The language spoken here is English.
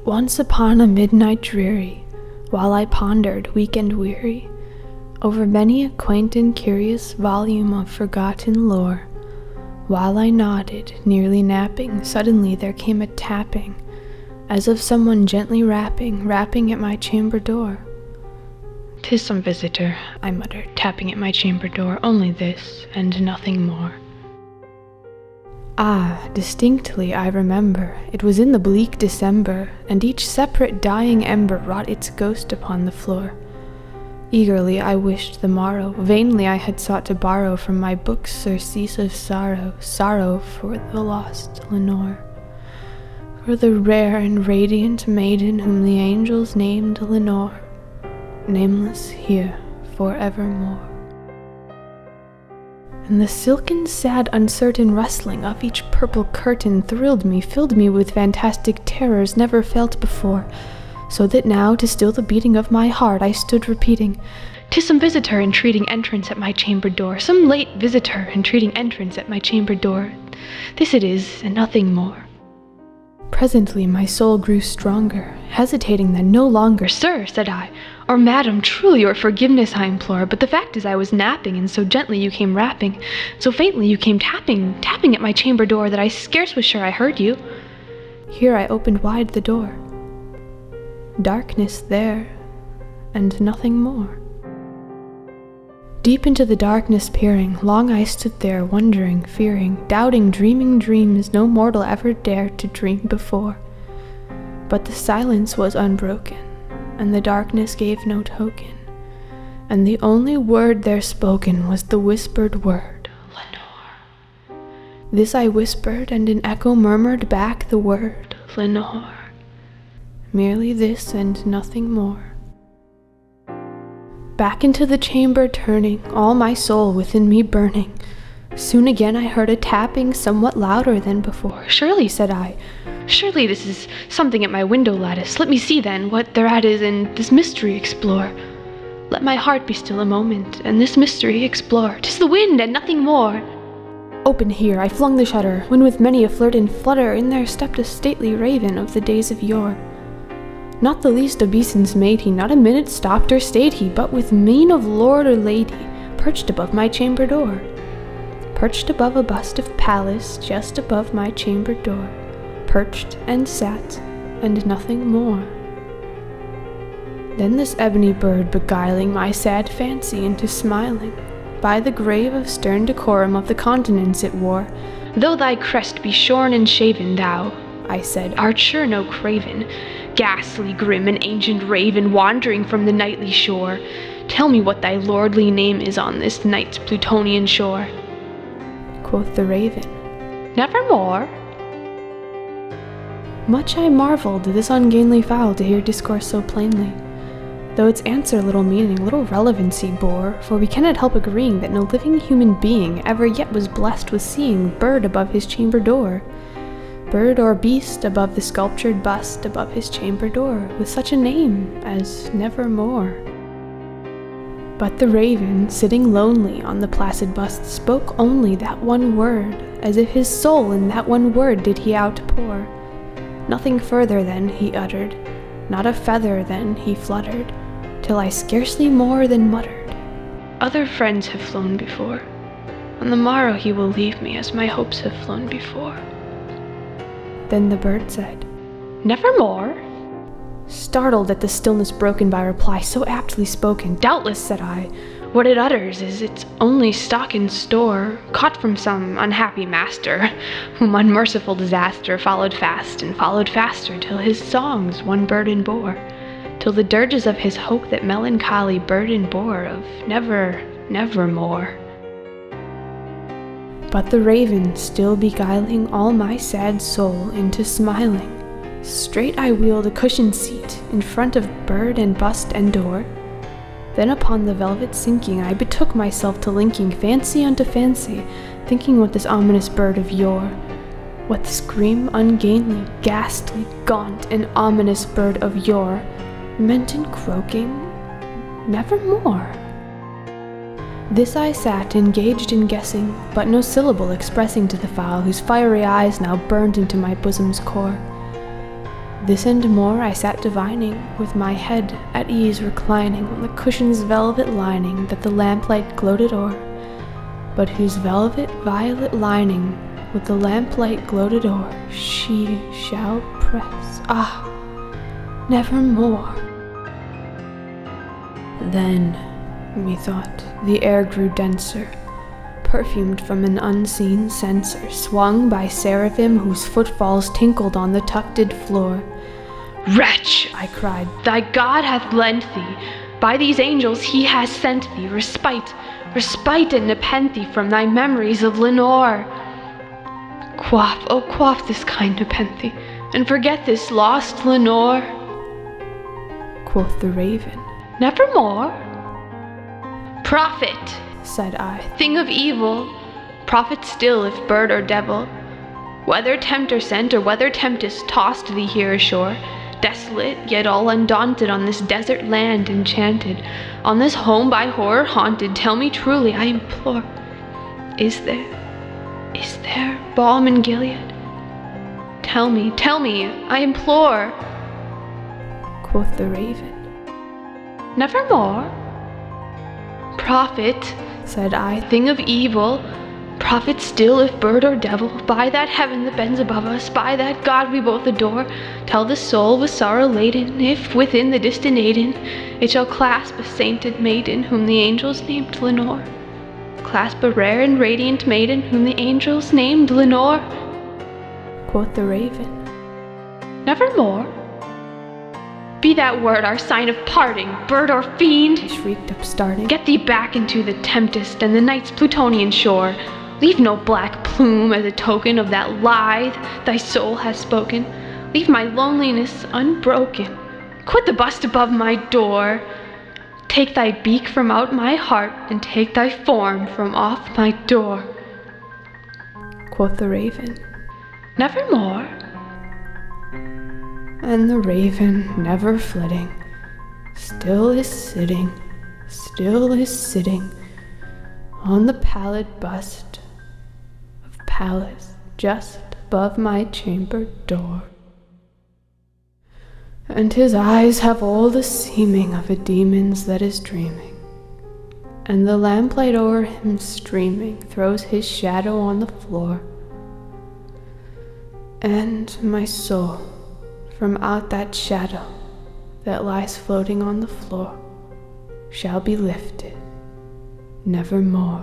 Once upon a midnight dreary, while I pondered, weak and weary, over many a quaint and curious volume of forgotten lore, while I nodded, nearly napping, suddenly there came a tapping, as of someone gently rapping at my chamber door. "'Tis some visitor," I muttered, tapping at my chamber door, "only this, and nothing more." Ah, distinctly I remember, it was in the bleak December, and each separate dying ember wrought its ghost upon the floor. Eagerly I wished the morrow, vainly I had sought to borrow from my books surcease of sorrow, sorrow for the lost Lenore, for the rare and radiant maiden whom the angels named Lenore, nameless here forevermore. And the silken, sad, uncertain rustling of each purple curtain thrilled me, filled me with fantastic terrors never felt before, so that now, to still the beating of my heart, I stood repeating, "'Tis some visitor entreating entrance at my chamber door, some late visitor entreating entrance at my chamber door. This it is, and nothing more." Presently my soul grew stronger, hesitating then no longer. "Sir," said I, "or madam, truly your forgiveness I implore, but the fact is I was napping, and so gently you came rapping, so faintly you came tapping at my chamber door, that I scarce was sure I heard you." Here I opened wide the door. Darkness there, and nothing more. Deep into the darkness peering, long I stood there, wondering, fearing, doubting, dreaming dreams no mortal ever dared to dream before. But the silence was unbroken, and the darkness gave no token, and the only word there spoken was the whispered word, "Lenore." This I whispered, and an echo murmured back the word, "Lenore." Merely this and nothing more. Back into the chamber turning, all my soul within me burning, soon again I heard a tapping somewhat louder than before. "Surely," said I, "surely this is something at my window lattice. Let me see then what thereat is, and this mystery explore. Let my heart be still a moment, and this mystery explore. 'Tis the wind, and nothing more." Open here, I flung the shutter, when with many a flirt and flutter in there stepped a stately raven of the days of yore. Not the least obeisance made he, not a minute stopped or stayed he, but with mien of lord or lady, perched above my chamber door. Perched above a bust of Pallas, just above my chamber door, perched and sat, and nothing more. Then this ebony bird beguiling my sad fancy into smiling, by the grave of stern decorum of the countenance it wore, "Though thy crest be shorn and shaven, thou," I said, "art sure no craven, ghastly, grim, and ancient raven, wandering from the nightly shore. Tell me what thy lordly name is on this night's Plutonian shore." Quoth the raven, "Nevermore." Much I marveled this ungainly fowl to hear discourse so plainly, though its answer little meaning, little relevancy bore, for we cannot help agreeing that no living human being ever yet was blessed with seeing bird above his chamber door, bird or beast above the sculptured bust above his chamber door, with such a name as Nevermore. But the raven, sitting lonely on the placid bust, spoke only that one word, as if his soul in that one word did he outpour. Nothing further then he uttered, not a feather then he fluttered, till I scarcely more than muttered, "Other friends have flown before. On the morrow he will leave me, as my hopes have flown before." Then the bird said, "Nevermore?" Startled at the stillness broken by reply so aptly spoken, "Doubtless," said I, "what it utters is its only stock and store, caught from some unhappy master, whom unmerciful disaster followed fast and followed faster, till his songs one burden bore, till the dirges of his hope that melancholy burden bore of nevermore." But the raven, still beguiling all my sad soul into smiling, straight I wheeled a cushioned seat in front of bird and bust and door. Then upon the velvet sinking I betook myself to linking fancy unto fancy, thinking what this ominous bird of yore, what this grim, ungainly, ghastly, gaunt, and ominous bird of yore meant in croaking, "Nevermore." This I sat, engaged in guessing, but no syllable expressing to the fowl, whose fiery eyes now burned into my bosom's core. This and more I sat divining, with my head at ease reclining on the cushion's velvet lining that the lamplight gloated o'er, but whose velvet violet lining with the lamplight gloated o'er she shall press, nevermore. Then, methought, the air grew denser, perfumed from an unseen censer, swung by seraphim whose footfalls tinkled on the tufted floor. "Wretch," I cried, "thy God hath lent thee, by these angels he has sent thee, respite, and nepenthe from thy memories of Lenore. Quaff, oh quaff this kind nepenthe, and forget this lost Lenore." Quoth the raven, "Nevermore." "Prophet," said I, "thing of evil, prophet still if bird or devil, whether tempter sent or whether tempest tossed thee here ashore, desolate yet all undaunted on this desert land enchanted, on this home by horror haunted, tell me truly, I implore, is there balm in Gilead? Tell me, I implore." Quoth the raven, "Nevermore." "Prophet," said I, "thing of evil, prophet still if bird or devil, by that heaven that bends above us, by that God we both adore, tell the soul with sorrow laden, if within the distant Aidenn it shall clasp a sainted maiden whom the angels named Lenore, clasp a rare and radiant maiden whom the angels named Lenore." Quoth the raven, "Nevermore." "Be that word our sign of parting, bird or fiend!" I shrieked upstarting. "Get thee back into the tempest and the night's Plutonian shore. Leave no black plume as a token of that lie thy soul has spoken. Leave my loneliness unbroken. Quit the bust above my door. Take thy beak from out my heart, and take thy form from off my door." Quoth the raven, "Nevermore." And the raven, never flitting, still is sitting on the pallid bust of Pallas just above my chamber door. And his eyes have all the seeming of a demon's that is dreaming, and the lamplight o'er him streaming throws his shadow on the floor. And my soul, from out that shadow that lies floating on the floor, shall be lifted nevermore.